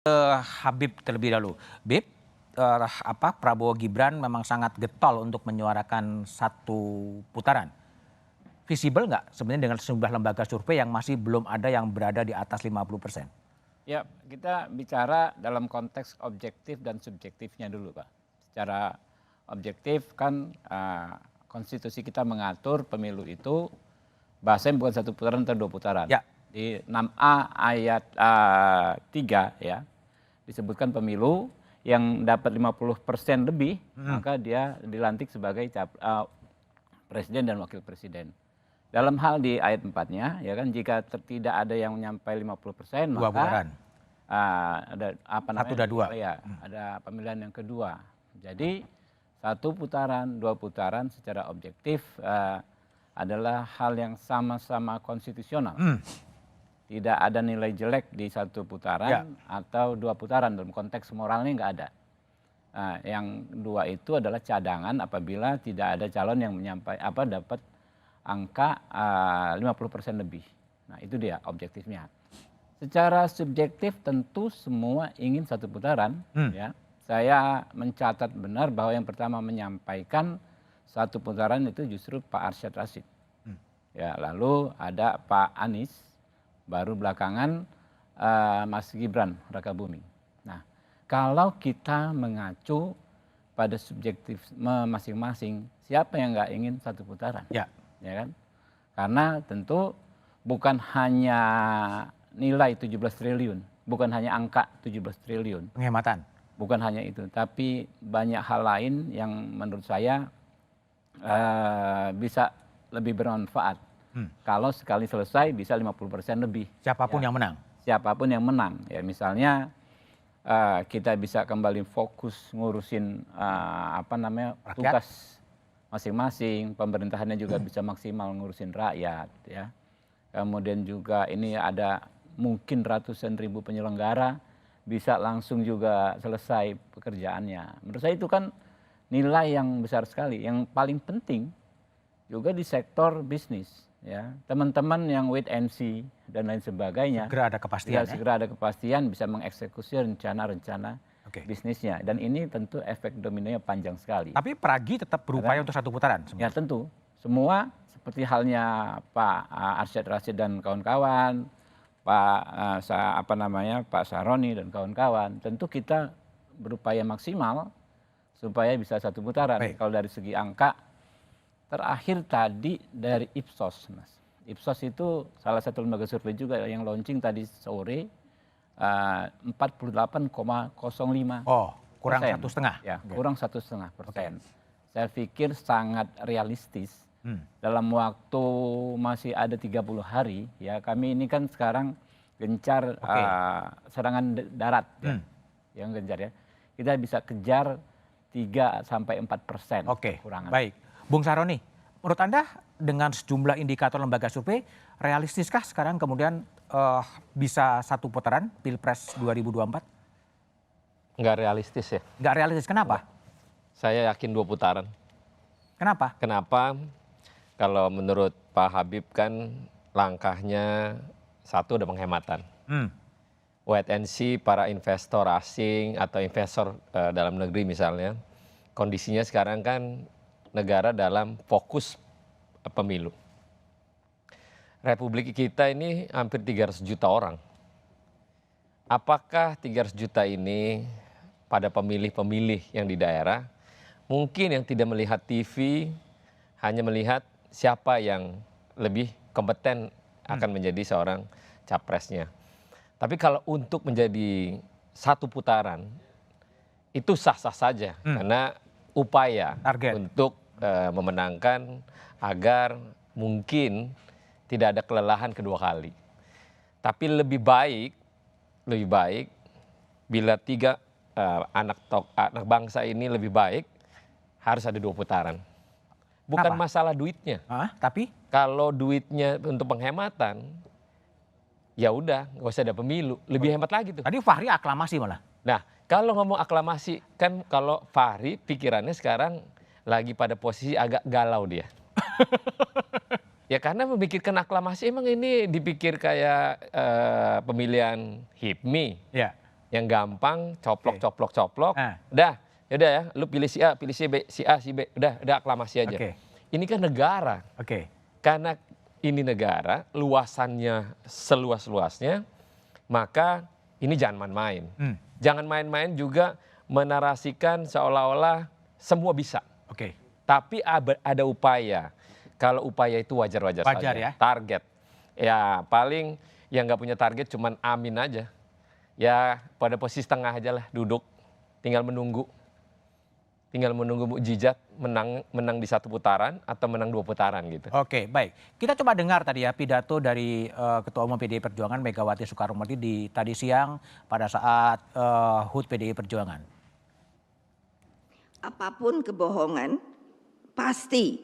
Habib terlebih dahulu. Bib, Prabowo Gibran memang sangat getol untuk menyuarakan satu putaran. Visible nggak sebenarnya dengan sejumlah lembaga survei yang masih belum ada yang berada di atas 50%? Ya, kita bicara dalam konteks objektif dan subjektifnya dulu, Pak. Secara objektif kan konstitusi kita mengatur pemilu itu bahasanya bukan satu putaran atau dua putaran. Ya. Di 6A ayat 3 ya, disebutkan pemilu yang dapat 50% lebih, maka dia dilantik sebagai presiden dan wakil presiden. Dalam hal di ayat 4-nya, ya kan, jika tidak ada yang menyampai 50%, Dua maka putaran. ada apa namanya? Satu dan dua. Ya, ada pemilihan yang kedua. Jadi satu putaran, dua putaran secara objektif adalah hal yang sama-sama konstitusional. Tidak ada nilai jelek di satu putaran atau dua putaran, dalam konteks moralnya nggak ada. Nah, yang dua itu adalah cadangan apabila tidak ada calon yang dapat angka 50% lebih. Nah, itu dia objektifnya. Secara subjektif tentu semua ingin satu putaran. Ya. Saya mencatat benar bahwa yang pertama menyampaikan satu putaran itu justru Pak Arsyad Rashid. Ya, lalu ada Pak Anies, baru belakangan Mas Gibran Rakabuming. Nah, kalau kita mengacu pada subjektif masing-masing, siapa yang nggak ingin satu putaran? Ya kan? Karena tentu bukan hanya nilai 17 triliun, bukan hanya angka 17 triliun. Penghematan. Bukan hanya itu, tapi banyak hal lain yang menurut saya bisa lebih bermanfaat. Kalau sekali selesai bisa 50% lebih. Siapapun yang menang. Siapapun yang menang. Ya, misalnya kita bisa kembali fokus ngurusin tugas masing-masing, pemerintahannya juga bisa maksimal ngurusin rakyat, ya. Kemudian juga ini ada mungkin ratusan ribu penyelenggara, bisa langsung juga selesai pekerjaannya. Menurut saya itu kan nilai yang besar sekali. Yang paling penting juga di sektor bisnis, ya. Teman-teman yang wait and see dan lain sebagainya. Segera ada kepastian. Segera ada kepastian, bisa mengeksekusi rencana-rencana bisnisnya, dan ini tentu efek dominonya panjang sekali. Tapi Pragi tetap berupaya untuk satu putaran. Ya tentu, semua seperti halnya Pak Arsyad Rashid dan kawan-kawan, Pak Saroni dan kawan-kawan, tentu kita berupaya maksimal supaya bisa satu putaran. Kalau dari segi angka, terakhir tadi dari Ipsos, Mas. Ipsos itu salah satu lembaga survei juga yang launching tadi sore. 48,05. Oh, kurang 1,5. Ya, kurang 1,5%. Saya pikir sangat realistis. Dalam waktu masih ada 30 hari, ya, kami ini kan sekarang gencar serangan darat, ya, yang gencar, ya. Kita bisa kejar 3-4%. Kurangan. Baik, Bung Saroni, menurut Anda dengan sejumlah indikator lembaga survei, realistiskah sekarang kemudian bisa satu putaran Pilpres 2024? Nggak realistis ya. Nggak realistis, kenapa? Saya yakin dua putaran. Kenapa? Kenapa? Kalau menurut Pak Habib kan langkahnya satu ada penghematan. Wait and see para investor asing atau investor dalam negeri misalnya. Kondisinya sekarang kan negara dalam fokus pemilu. Republik kita ini hampir 300 juta orang. Apakah 300 juta ini pada pemilih-pemilih yang di daerah, mungkin yang tidak melihat TV, hanya melihat siapa yang lebih kompeten akan menjadi seorang capresnya. Tapi kalau untuk menjadi satu putaran, itu sah-sah saja. Karena upaya untuk memenangkan agar mungkin tidak ada kelelahan kedua kali. Tapi lebih baik bila anak bangsa ini lebih baik, harus ada dua putaran. Bukan masalah duitnya. Tapi kalau duitnya untuk penghematan, ya udah nggak usah ada pemilu, lebih hemat lagi tuh. Tadi Fahri aklamasi malah. Nah, kalau ngomong aklamasi, kan kalau Fahri pikirannya sekarang lagi pada posisi agak galau dia. Ya karena memikirkan aklamasi, emang ini dipikir kayak pemilihan HIPMI. Ya. yang gampang, coplok, Oke. coplok, coplok. Ah. Udah, yaudah ya, lu pilih si A, pilih si B, si A, si B. Udah aklamasi aja. Oke. Ini kan negara. Oke. Karena ini negara, luasannya seluas-luasnya, maka ini jangan main-main. Jangan main-main juga menarasikan seolah-olah semua bisa. Oke. Tapi ada upaya. Kalau upaya itu wajar-wajar Wajar saja. ya. Target. Ya paling yang nggak punya target cuman amin aja. Ya pada posisi tengah aja lah, duduk. Tinggal menunggu. Tinggal menunggu mukjizat menang di 1 putaran atau menang 2 putaran gitu. Oke, baik. Kita coba dengar tadi ya pidato dari Ketua Umum PDI Perjuangan Megawati Soekarnoputri tadi siang pada saat HUT PDI Perjuangan. Apapun kebohongan, pasti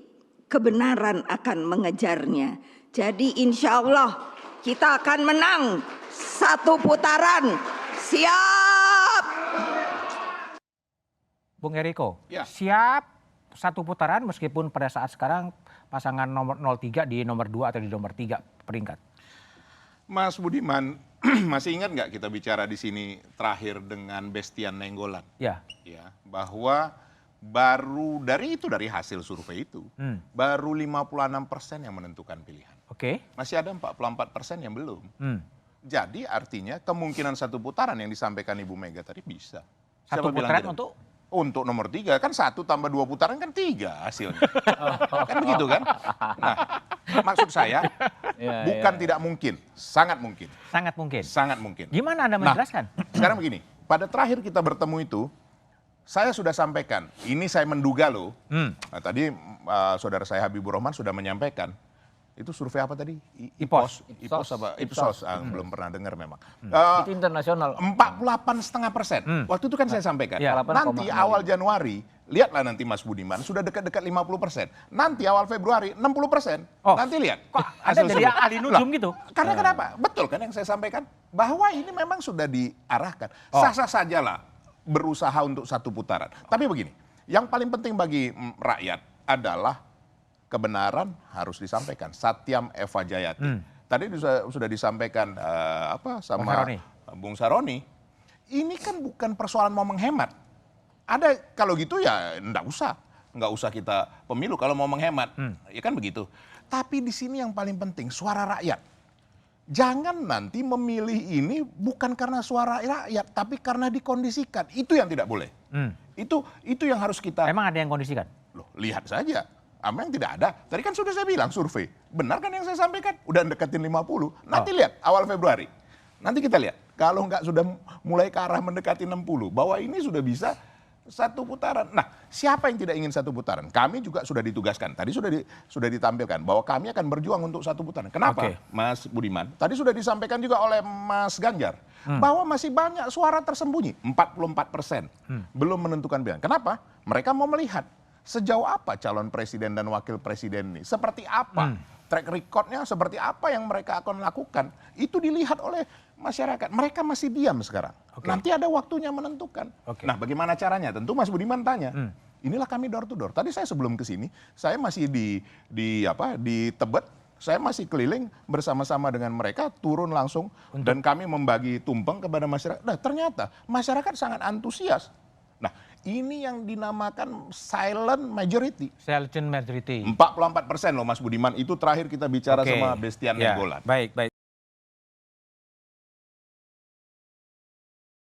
kebenaran akan mengejarnya. Jadi insya Allah kita akan menang 1 putaran. Siap! Bung Eriko, Ya. siap 1 putaran meskipun pada saat sekarang pasangan nomor 03 di nomor 2 atau di nomor 3 peringkat. Mas Budiman, masih ingat nggak kita bicara di sini terakhir dengan Bestian Nenggolan? Ya. Ya, bahwa baru dari hasil survei itu, baru 56% yang menentukan pilihan. Oke. Masih ada 44% yang belum. Hmm. Jadi artinya kemungkinan 1 putaran yang disampaikan Ibu Mega tadi bisa. 1 Siapa bilang putaran tidak? untuk Nomor 3 kan 1 tambah 2 putaran kan 3 hasilnya. Kan begitu kan? Nah, maksud saya bukan tidak mungkin, sangat mungkin. sangat mungkin. Sangat mungkin. Gimana Anda menjelaskan? Sekarang begini, pada terakhir kita bertemu itu, saya sudah sampaikan, ini saya menduga loh. Nah, tadi saudara saya Habibur Rahman sudah menyampaikan, itu survei apa tadi? Ipsos. Ipsos apa? Ipsos, belum pernah dengar memang. Itu internasional. 48,5%. Waktu itu kan saya sampaikan. Ya. Nanti 8,6. awal Januari, lihatlah nanti Mas Budiman, sudah dekat-dekat 50%. Nanti awal Februari 60%. Oh. Nanti lihat. Kok hasil ada jadi survei. ahli nujum gitu? Karena kenapa? Betul kan yang saya sampaikan? Bahwa ini memang sudah diarahkan. Oh. Sah-sah sajalah berusaha untuk 1 putaran. Tapi begini, yang paling penting bagi rakyat adalah kebenaran harus disampaikan. Satyam Eva Jayati. Tadi sudah disampaikan sama Bung Saroni. Ini kan bukan persoalan mau menghemat. Ada kalau gitu ya nggak usah kita pemilu kalau mau menghemat. Ya kan begitu. Tapi di sini yang paling penting suara rakyat. Jangan nanti memilih ini bukan karena suara rakyat, tapi karena dikondisikan. Itu yang tidak boleh. Itu yang harus kita. Emang ada yang kondisikan? Loh, lihat saja. Apa yang tidak ada? Tadi kan sudah saya bilang survei. Benar kan yang saya sampaikan? Udah deketin 50. Nanti lihat awal Februari. Nanti kita lihat. Kalau nggak sudah mulai ke arah mendekati 60. Bahwa ini sudah bisa 1 putaran. Nah, siapa yang tidak ingin 1 putaran? Kami juga sudah ditugaskan. Tadi sudah ditampilkan bahwa kami akan berjuang untuk 1 putaran. Kenapa, Oke. Mas Budiman? Tadi sudah disampaikan juga oleh Mas Ganjar. Bahwa masih banyak suara tersembunyi. 44%. Belum menentukan pilihan. Kenapa? Mereka mau melihat sejauh apa calon presiden dan wakil presiden ini. Seperti apa? Track recordnya seperti apa yang mereka akan lakukan. Itu dilihat oleh masyarakat. Mereka masih diam sekarang. Nanti ada waktunya menentukan. Nah, bagaimana caranya? Tentu Mas Budiman tanya. Inilah kami door to door. Tadi saya sebelum ke sini, saya masih di Tebet. Saya masih keliling bersama-sama dengan mereka, turun langsung dan kami membagi tumpeng kepada masyarakat. Nah, ternyata masyarakat sangat antusias. Nah, ini yang dinamakan silent majority. Silent majority. 44% loh Mas Budiman. Itu terakhir kita bicara Oke. sama Bestian Ya, Nenggolan. baik.